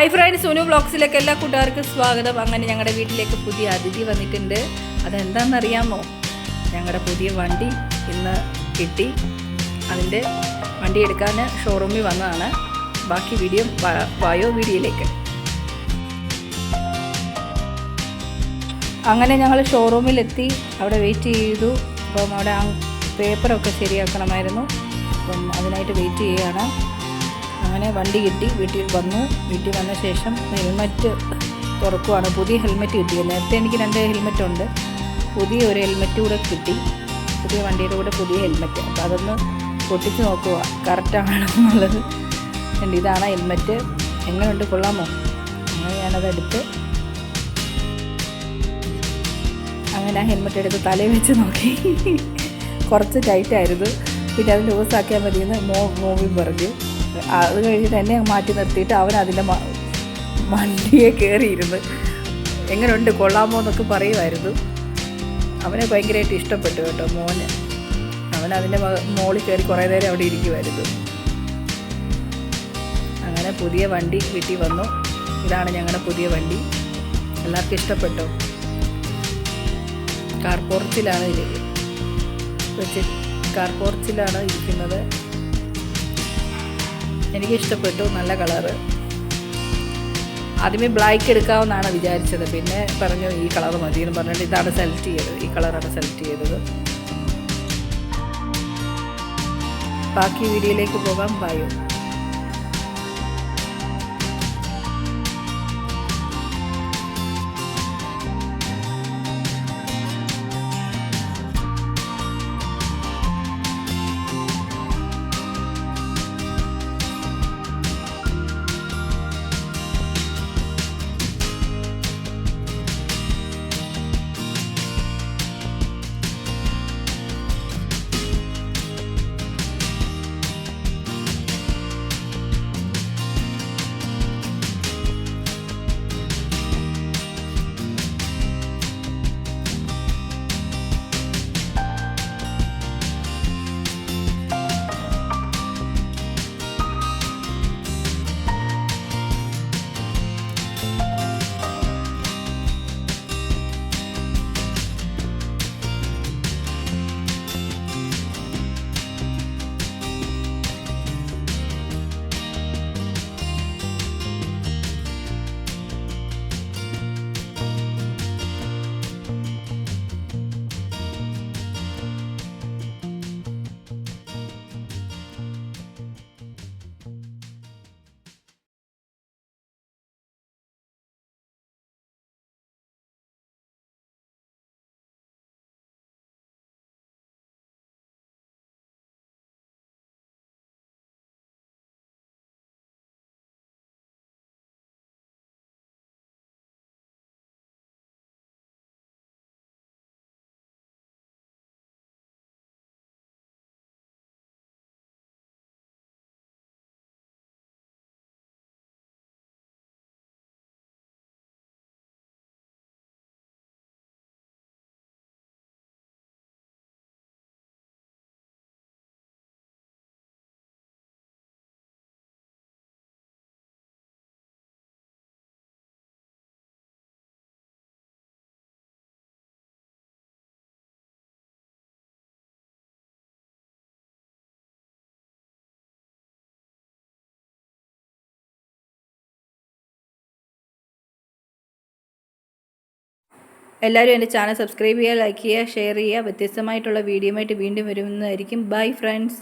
Hi friends, Sunu വ്ളോഗ്സിലേക്ക് എല്ലാ കൂട്ടുകാർക്കും സ്വാഗതം. അങ്ങനെ ഞങ്ങളുടെ വീട്ടിലേക്ക് പുതിയ അതിഥി വന്നിട്ടുണ്ട്. അതെന്താണെന്നറിയാമോ? ഞങ്ങളുടെ പുതിയ വണ്ടി ഇന്ന് കിട്ടി. അതിൻ്റെ വണ്ടി എടുക്കാൻ ഷോറൂമിൽ വന്നതാണ്. ബാക്കി വീഡിയോ വീഡിയോയിലേക്ക്. അങ്ങനെ ഞങ്ങൾ ഷോറൂമിലെത്തി. അവിടെ വെയിറ്റ് ചെയ്തു. അപ്പം അവിടെ ആ പേപ്പറൊക്കെ ശരിയാക്കണമായിരുന്നു. അപ്പം അതിനായിട്ട് വെയിറ്റ് ചെയ്യുകയാണ്. അങ്ങനെ വണ്ടി കിട്ടി. വീട്ടിൽ വന്ന ശേഷം ഹെൽമറ്റ് തുറക്കുവാണ്. പുതിയ ഹെൽമറ്റ് കിട്ടിയത്. നേരത്തെ എനിക്ക് 2 ഹെൽമറ്റ് ഉണ്ട്. പുതിയ ഒരു ഹെൽമറ്റ് കൂടെ കിട്ടി. പുതിയ വണ്ടിയുടെ കൂടെ പുതിയ ഹെൽമറ്റ്. അപ്പോൾ അതൊന്ന് പൊട്ടിച്ച് നോക്കുക കറക്റ്റാണോ എന്നുള്ളത്. ഇതാണ് ഹെൽമറ്റ്. എങ്ങനെയുണ്ട്, കൊള്ളാമോ? അങ്ങനെ ഞാനതെടുത്ത് അങ്ങനെ ആ ഹെൽമറ്റ് എടുത്ത് തലയിൽ വെച്ച് നോക്കി. കുറച്ച് ടൈറ്റായിരുന്നു. പിന്നെ അത് ലൂസാക്കിയാൽ മതിയെന്ന് മോവി പറഞ്ഞു. അത് കഴിഞ്ഞിട്ട് എന്നെ മാറ്റി നിർത്തിയിട്ട് അവൻ അതിൻ്റെ വണ്ടിയെ കയറിയിരുന്നു. എങ്ങനെയുണ്ട്, കൊള്ളാമോ എന്നൊക്കെ പറയുമായിരുന്നു. അവനെ ഭയങ്കരമായിട്ട് ഇഷ്ടപ്പെട്ടു കേട്ടോ മോന്. അവൻ അതിൻ്റെ മോളിൽ കയറി കുറേ നേരം അവിടെ ഇരിക്കുമായിരുന്നു. അങ്ങനെ പുതിയ വണ്ടി വീട്ടിൽ വന്നു. ഇതാണ് ഞങ്ങളുടെ പുതിയ വണ്ടി. എല്ലാവർക്കും ഇഷ്ടപ്പെട്ടോ? കാർപോർച്ചിലാണ് ഇരിക്കുന്നത്. എനിക്കിഷ്ടപ്പെട്ടു. നല്ല കളറ്. ആദ്യമേ ബ്ലാക്ക് എടുക്കാമെന്നാണ് വിചാരിച്ചത്. പിന്നെ പറഞ്ഞു ഈ കളർ മതി എന്ന് പറഞ്ഞിട്ട് ഇതാണ് സെലക്ട് ചെയ്തത്. ഈ കളറാണ് സെലക്ട് ചെയ്തത്. ബാക്കി വീഡിയോയിലേക്ക് പോകാം. ബൈ. എല്ലാവരും എൻ്റെ ചാനൽ സബ്സ്ക്രൈബ് ചെയ്യുക, ലൈക്ക് ചെയ്യുക, ഷെയർ ചെയ്യുക. വ്യത്യസ്തമായിട്ടുള്ള വീഡിയോയുമായിട്ട് വീണ്ടും വരുന്നതായിരിക്കും. Bye friends.